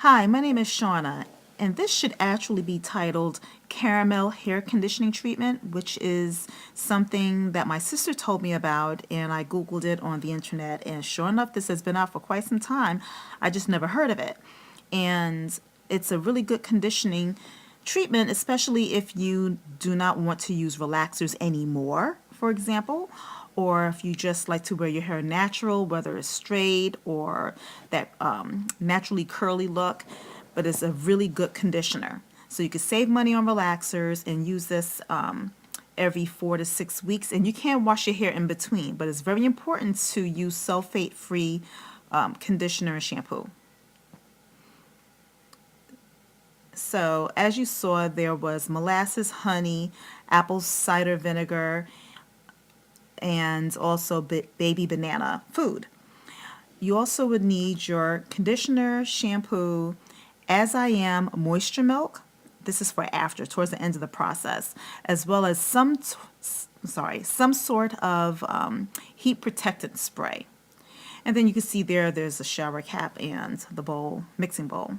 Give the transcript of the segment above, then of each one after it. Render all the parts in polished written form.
Hi, my name is Shauna, and this should actually be titled Caramel Hair Conditioning Treatment, which is something that my sister told me about, and I Googled it on the internet. And sure enough, this has been out for quite some time. I just never heard of it. And it's a really good conditioning treatment, especially if you do not want to use relaxers anymore, for example, or if you just like to wear your hair natural, whether it's straight or that naturally curly look, but it's a really good conditioner. So you can save money on relaxers and use this every 4 to 6 weeks, and you can wash your hair in between, but it's very important to use sulfate-free conditioner and shampoo. So as you saw, there was molasses, honey, apple cider vinegar, and also baby banana food. You also would need your conditioner, shampoo, as I am moisture milk. This is for after, towards the end of the process, as well as some sort of heat protectant spray. And then you can see there's a shower cap and the bowl, mixing bowl.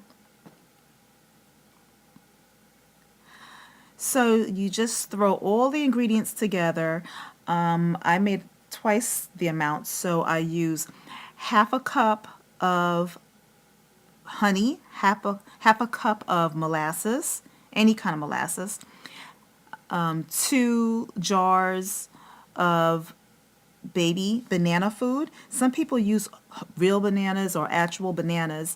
So you just throw all the ingredients together. I made twice the amount, so I use half a cup of honey, half a cup of molasses, any kind of molasses, 2 jars of baby banana food. Some people use real bananas or actual bananas,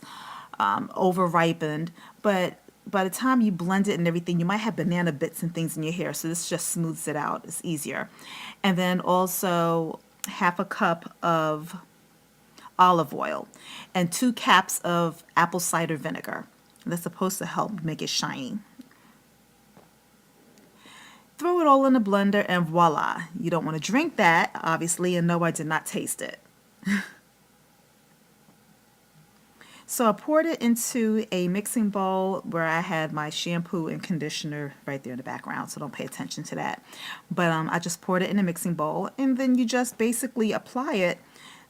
over ripened, but by the time you blend it and everything, you might have banana bits and things in your hair, so this just smooths it out. It's easier. And then also half a cup of olive oil and 2 caps of apple cider vinegar. That's supposed to help make it shiny. Throw it all in a blender and voila. You don't want to drink that, obviously, and no, I did not taste it. So I poured it into a mixing bowl where I had my shampoo and conditioner right there in the background, so don't pay attention to that. But I just poured it in a mixing bowl, and then you just basically apply it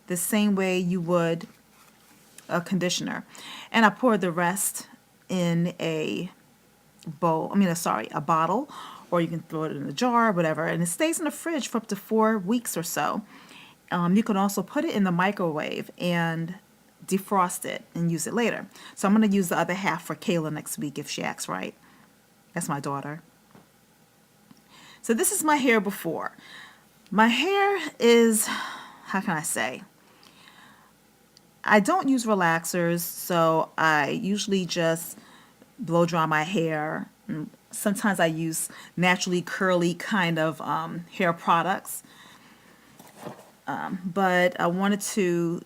the same way you would a conditioner. And I poured the rest in a a bottle, or you can throw it in a jar, whatever, and it stays in the fridge for up to 4 weeks or so. You can also put it in the microwave and defrost it and use it later. So I'm going to use the other half for Kayla next week if she acts right. That's my daughter. So this is my hair before. My hair is, how can I say? I don't use relaxers, so I usually just blow dry my hair. Sometimes I use naturally curly kind of hair products. But I wanted to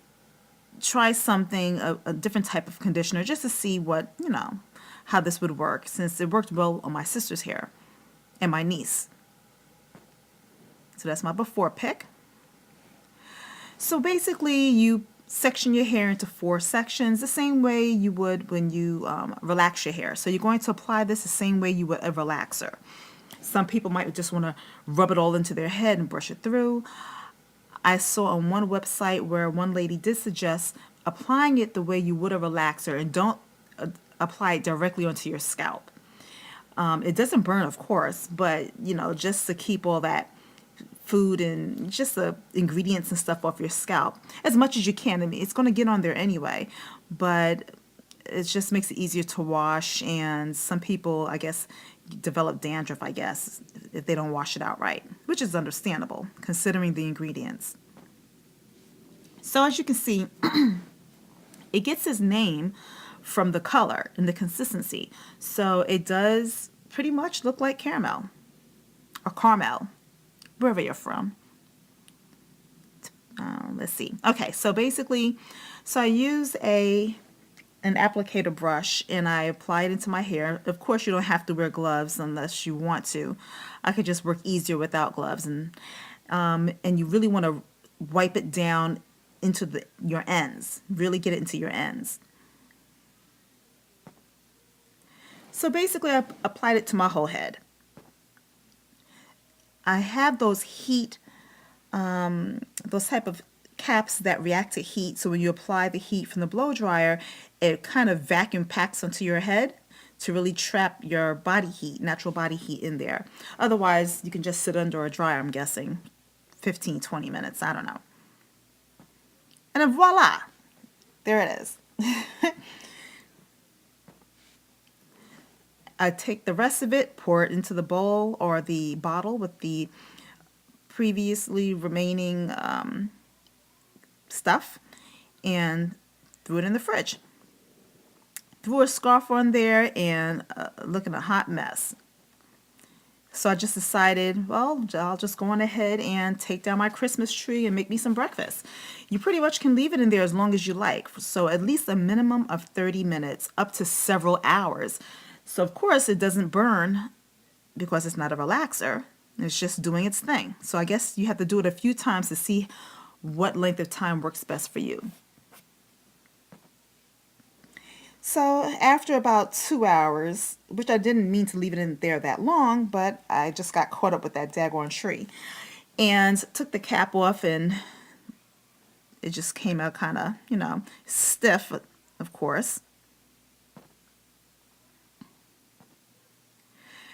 try something, a different type of conditioner, just to see how this would work, since it worked well on my sister's hair and my niece. So that's my before pick. So basically you section your hair into 4 sections, the same way you would when you relax your hair. So you're going to apply this the same way you would a relaxer. Some people might just want to rub it all into their head and brush it through. I saw on one website where one lady did suggest applying it the way you would a relaxer, and don't apply it directly onto your scalp. It doesn't burn, of course, but just to keep all that food and just the ingredients and stuff off your scalp as much as you can. I mean, it's going to get on there anyway, but it just makes it easier to wash, and some people, I guess, develop dandruff, I guess, if they don't wash it out right, which is understandable considering the ingredients. So as you can see, it gets its name from the color and the consistency. So it does pretty much look like caramel or caramel, wherever you're from. Let's see. Okay, so basically, I use an applicator brush and I apply it into my hair. Of course, you don't have to wear gloves unless you want to. I could just work easier without gloves, and you really want to wipe it down into your ends. Really get it into your ends. So basically, I applied it to my whole head. I have those type of caps that react to heat. So when you apply the heat from the blow dryer, it kind of vacuum packs onto your head to really trap your body heat, natural body heat in there. Otherwise, you can just sit under a dryer, I'm guessing, 15, 20 minutes. I don't know. And then voila, there it is. I take the rest of it, pour it into the bowl or the bottle with the previously remaining stuff, and threw it in the fridge. Threw a scarf on there and looking a hot mess. So I just decided, well, I'll just go on ahead and take down my Christmas tree and make me some breakfast. You pretty much can leave it in there as long as you like. So at least a minimum of 30 minutes, up to several hours. So of course it doesn't burn because it's not a relaxer. It's just doing its thing. So I guess you have to do it a few times to see what length of time works best for you. So after about 2 hours, which I didn't mean to leave it in there that long, but I just got caught up with that daggone tree, and took the cap off, and it just came out kind of, stiff, of course.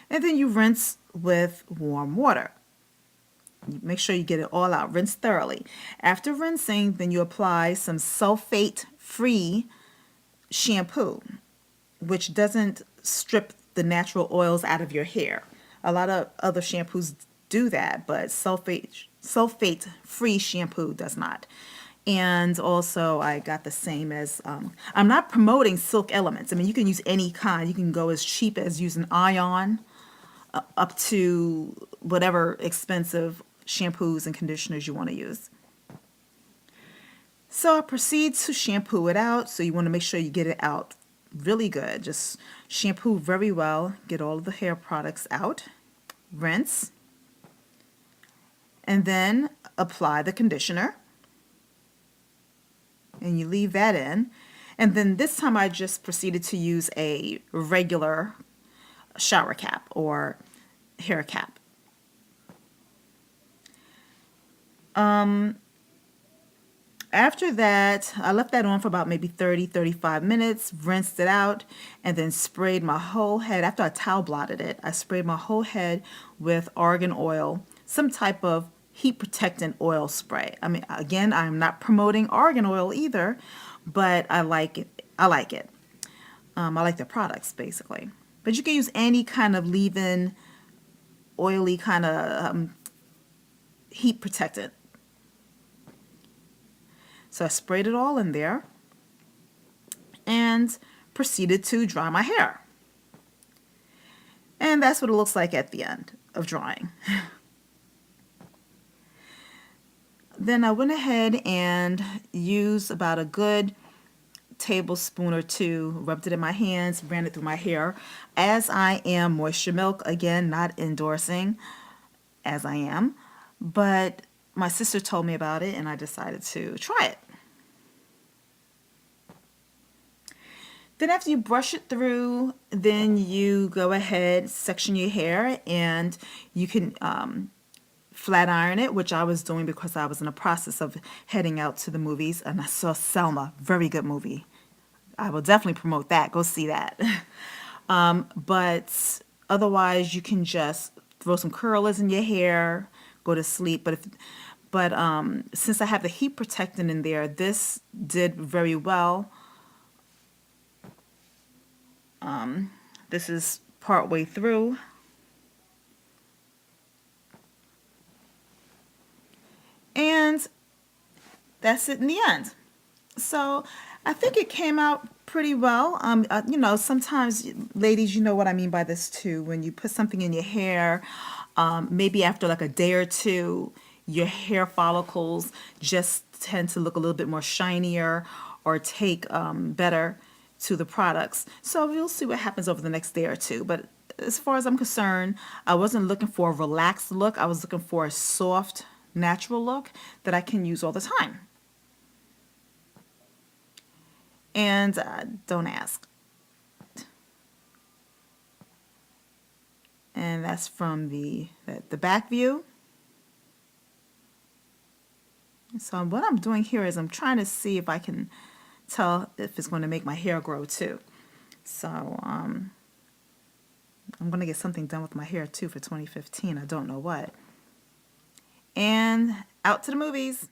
And then you rinse with warm water. Make sure you get it all out. Rinse thoroughly. After rinsing, then you apply some sulfate-free shampoo, which doesn't strip the natural oils out of your hair. A lot of other shampoos do that, but sulfate-free shampoo does not. And also I got the same as, I'm not promoting Silk Elements. I mean, you can use any kind. You can go as cheap as using Ion up to whatever expensive shampoos and conditioners you want to use. So I proceed to shampoo it out. So you want to make sure you get it out really good. Just shampoo very well. Get all of the hair products out. Rinse. And then apply the conditioner. And you leave that in. And then this time I just proceeded to use a regular shower cap or hair cap. After that, I left that on for about maybe 30, 35 minutes, rinsed it out, and then sprayed my whole head. After I towel blotted it, I sprayed my whole head with argan oil, some type of heat protectant oil spray. I mean, again, I'm not promoting argan oil either, but I like it. I like the products, basically. But you can use any kind of leave-in, oily kind of heat protectant. So I sprayed it all in there and proceeded to dry my hair. And that's what it looks like at the end of drying. Then I went ahead and used about a good tablespoon or two, rubbed it in my hands, ran it through my hair, as I am Moisture Milk. Again, not endorsing, as I am, but my sister told me about it and I decided to try it. Then after you brush it through, then you go ahead, section your hair, and you can flat iron it, which I was doing because I was in the process of heading out to the movies, and I saw Selma, very good movie. I will definitely promote that. Go see that. But otherwise, you can just throw some curlers in your hair, go to sleep. But since I have the heat protectant in there, this did very well. This is part way through. And that's it in the end. So I think it came out pretty well. Sometimes, ladies, you know what I mean by this too. When you put something in your hair, maybe after like a day or two, your hair follicles just tend to look a little bit more shinier or take better to the products. So we'll see what happens over the next day or two. But as far as I'm concerned, I wasn't looking for a relaxed look. I was looking for a soft, natural look that I can use all the time. And don't ask. And that's from the back view. So what I'm doing here is I'm trying to see if I can tell if it's going to make my hair grow too. So I'm going to get something done with my hair too for 2015. I don't know what. And out to the movies.